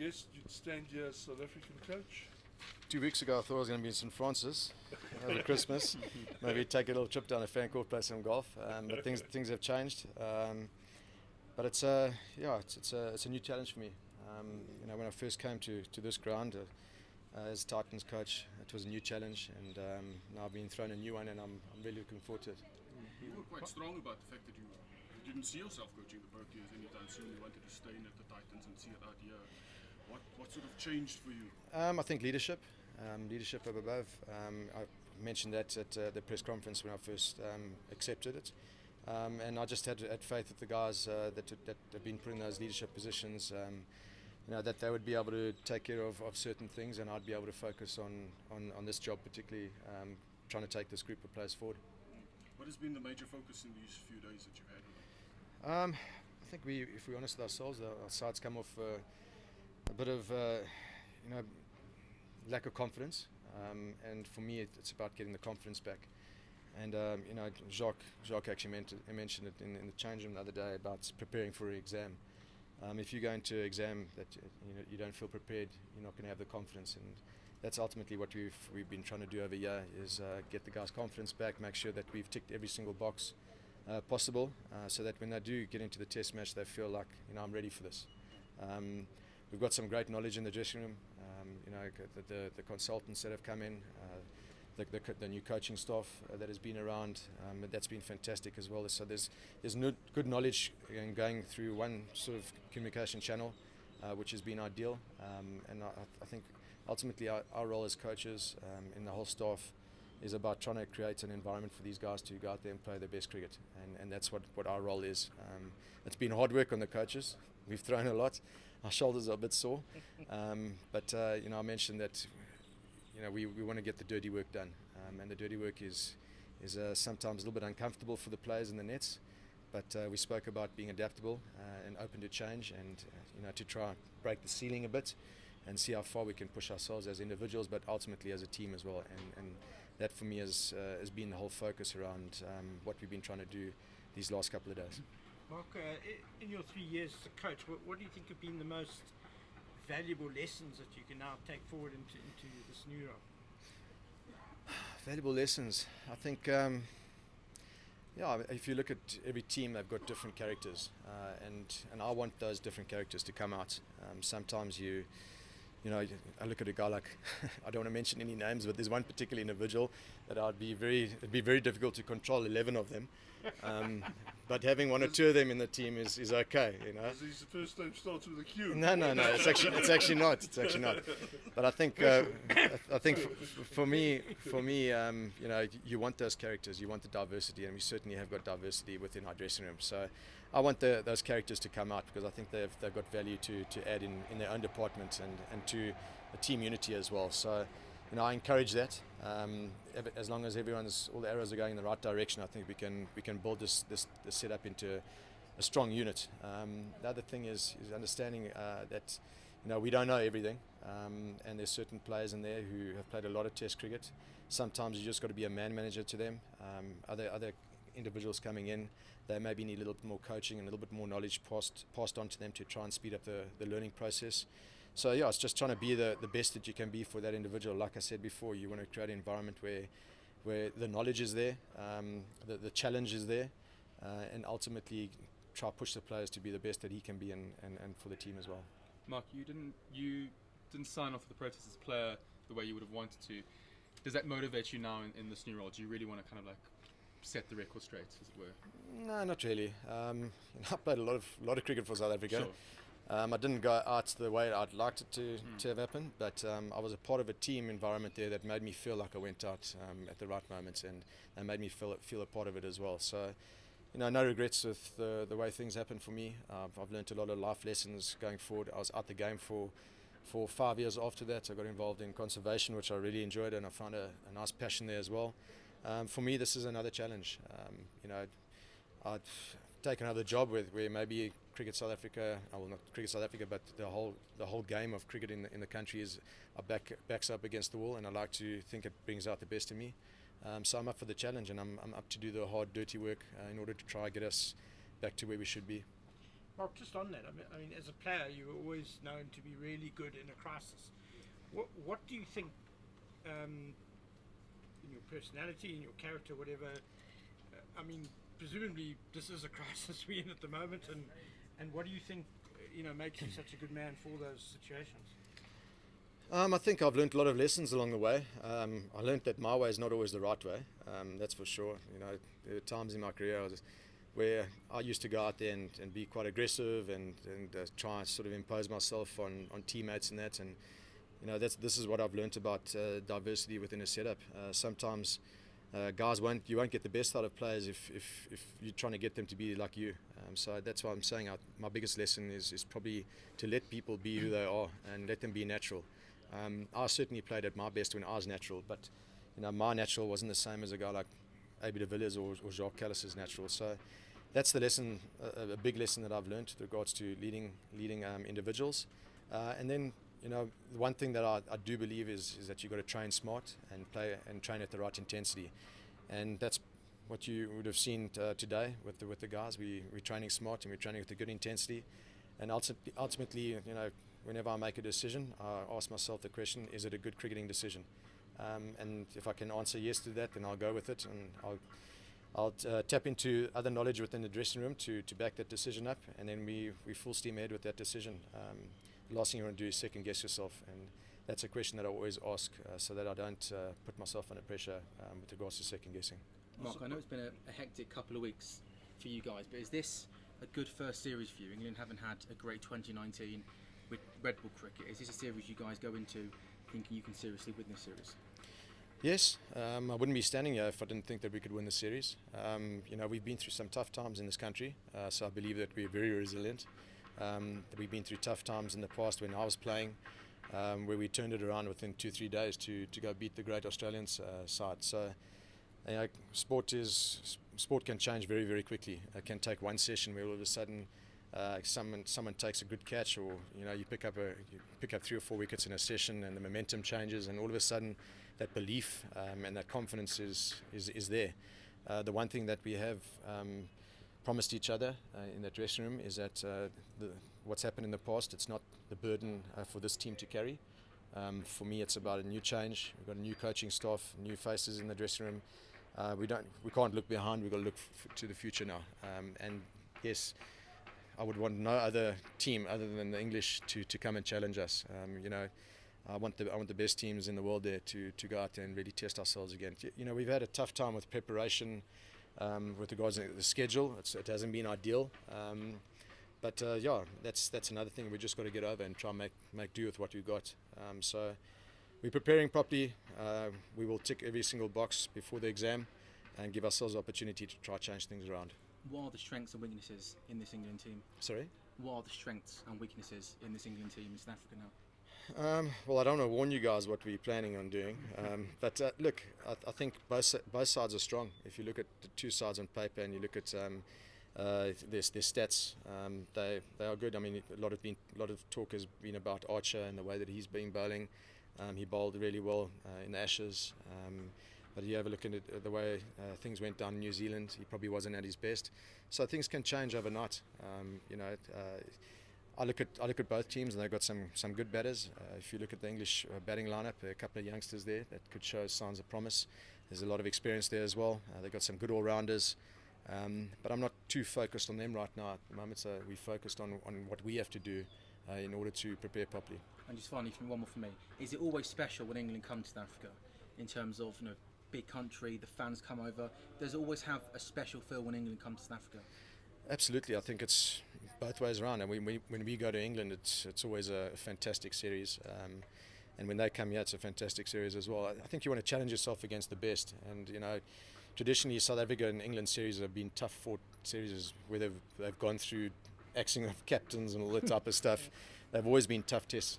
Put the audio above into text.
guessed you'd stand here as South African coach? 2 weeks ago I thought I was going to be in St. Francis over Christmas, maybe take a little trip down to Fancourt, play some golf, but things have changed. But it's a new challenge for me. When I first came to this ground as Titans coach, it was a new challenge, and now I've been thrown a new one, and I'm really looking forward to it. You were quite strong about the fact that you didn't see yourself coaching the Proteas anytime soon. You wanted to stay in at the Titans and see it out here. What sort of changed for you? I think leadership up above. I mentioned that at the press conference when I first accepted it. And I just had faith that the guys that have been put in those leadership positions, that they would be able to take care of certain things, and I'd be able to focus on this job, particularly trying to take this group of players forward. What has been the major focus in these few days that you've had with them? I think if we're honest with ourselves, our side's come off a bit of lack of confidence, and for me it's about getting the confidence back. And Jacques actually mentioned it in the change room the other day about preparing for an exam. If you go into an exam that you don't feel prepared, you're not going to have the confidence, and that's ultimately what we've been trying to do over here, is get the guys' confidence back, make sure that we've ticked every single box possible, so that when they do get into the test match, they feel like, I'm ready for this. We've got some great knowledge in the dressing room. The consultants that have come in, the new coaching staff that has been around, that's been fantastic as well. So there's good knowledge going through one sort of communication channel, which has been ideal. And I think ultimately our role as coaches and the whole staff is about trying to create an environment for these guys to go out there and play their best cricket, and that's what our role is. It's been hard work on the coaches. We've thrown a lot. Our shoulders are a bit sore, but I mentioned that we want to get the dirty work done, and the dirty work is sometimes a little bit uncomfortable for the players in the nets, but we spoke about being adaptable and open to change, and to try and break the ceiling a bit and see how far we can push ourselves as individuals, but ultimately as a team as well. And that for me has been the whole focus around what we've been trying to do these last couple of days. Mark, in your 3 years as a coach, what do you think have been the most valuable lessons that you can now take forward into this new role? Valuable lessons. I think, if you look at every team, they've got different characters, and I want those different characters to come out. Sometimes I look at a guy like, I don't want to mention any names, but there's one particular individual that it'd be very difficult to control 11 of them. But having one or two of them in the team is okay, Is his first name starts with a Q? No. It's actually not. But I think for me, you want those characters, you want the diversity, and we certainly have got diversity within our dressing room. So I want those characters to come out, because I think they've got value to add in their own department and to the team unity as well. So I encourage that. As long as all the arrows are going in the right direction, I think we can build this setup into a strong unit. The other thing is understanding that we don't know everything, and there's certain players in there who have played a lot of Test cricket. Sometimes you just got to be a man manager to them. Other individuals coming in, they maybe need a little bit more coaching and a little bit more knowledge passed on to them to try and speed up the learning process. So it's just trying to be the best that you can be for that individual. Like I said before, you want to create an environment where the knowledge is there, the challenge is there, and ultimately try to push the players to be the best that he can be, and for the team as well. Mark, you didn't sign off with the Proteas as a player the way you would have wanted to. Does that motivate you now in this new role? Do you really want to kind of like set the record straight, as it were? No, not really. I played a lot of cricket for South Africa. Sure. I didn't go out the way I'd liked it to have happened, but I was a part of a team environment there that made me feel like I went out at the right moments, and they made me feel a part of it as well. So, no regrets with the way things happened for me. I've learned a lot of life lessons going forward. I was out the game for 5 years after that. I got involved in conservation, which I really enjoyed, and I found a nice passion there as well. For me, this is another challenge. I'd take another job where maybe Cricket South Africa, well, not Cricket South Africa, but the whole game of cricket in the country backs up against the wall, and I like to think it brings out the best in me. So I'm up for the challenge, and I'm up to do the hard, dirty work in order to try and get us back to where we should be. Mark, just on that, I mean, as a player, you were always known to be really good in a crisis. What do you think, in your personality, in your character, whatever? I mean, presumably this is a crisis we're in at the moment, and what do you think, makes you such a good man for those situations? I think I've learned a lot of lessons along the way. I learned that my way is not always the right way. That's for sure. There are times in my career where I used to go out there and be quite aggressive and try and sort of impose myself on teammates and that. And this is what I've learned about diversity within a setup. Sometimes guys you won't get the best out of players if you're trying to get them to be like you. So that's why I'm saying my biggest lesson is probably to let people be who they are and let them be natural. I certainly played at my best when I was natural, but my natural wasn't the same as a guy like A.B. de Villiers or Jacques Callis's natural. So that's the lesson, a big lesson that I've learned with regards to leading individuals. And then the one thing that I do believe is that you've got to train smart and play and train at the right intensity, and that's what you would have seen today with the guys. We're training smart and we're training with a good intensity, and ultimately, whenever I make a decision, I ask myself the question: is it a good cricketing decision? And if I can answer yes to that, then I'll go with it, and I'll tap into other knowledge within the dressing room to back that decision up, and then we full steam ahead with that decision. The last thing you want to do is second guess yourself, and that's a question that I always ask so that I don't put myself under pressure with regards to second guessing. Mark, I know it's been a hectic couple of weeks for you guys, but is this a good first series for you? England haven't had a great 2019 with Red Bull cricket. Is this a series you guys go into thinking you can seriously win this series? Yes, I wouldn't be standing here if I didn't think that we could win the series. We've been through some tough times in this country, so I believe that we're very resilient. That we've been through tough times in the past when I was playing, where we turned it around within 2-3 days to go beat the great Australian side. So, sport can change very, very quickly. It can take one session where all of a sudden someone takes a good catch, or you pick up 3 or 4 wickets in a session, and the momentum changes, and all of a sudden that belief and that confidence is there. The one thing that we have promised each other in that dressing room is that what's happened in the past, it's not the burden for this team to carry. For me, it's about a new change. We've got a new coaching staff, new faces in the dressing room. We can't look behind. We've got to look to the future now. And yes, I would want no other team other than the English to come and challenge us. I want the best teams in the world there to go out there and really test ourselves again. We've had a tough time with preparation with regards to the schedule. It hasn't been ideal. But that's another thing we just got to get over and try and make do with what we've got. So we're preparing properly. We will tick every single box before the exam and give ourselves the opportunity to try change things around. What are the strengths and weaknesses in this England team? Sorry? What are the strengths and weaknesses in this England team in South Africa now? Well, I don't want to warn you guys what we're planning on doing, but look, I think both sides are strong. If you look at the two sides on paper and you look at their stats, they are good. I mean, a lot of talk has been about Archer and the way that he's been bowling. He bowled really well in the Ashes, but you have a look at it, the way things went down in New Zealand, he probably wasn't at his best. So things can change overnight. I look at both teams, and they've got some good batters. If you look at the English batting lineup, there are a couple of youngsters there that could show signs of promise. There's a lot of experience there as well. They've got some good all-rounders. But I'm not too focused on them right now at the moment, so we're focused on what we have to do in order to prepare properly. And just finally, one more for me. Is it always special when England come to South Africa, in terms of big country, the fans come over? Does it always have a special feel when England comes to South Africa? Absolutely, I think it's both ways around. And when we go to England, it's always a fantastic series. And when they come here, it's a fantastic series as well. I think you want to challenge yourself against the best. And traditionally, South Africa and England series have been tough fought series where they've gone through axing of captains and all that type of stuff. They've always been tough tests.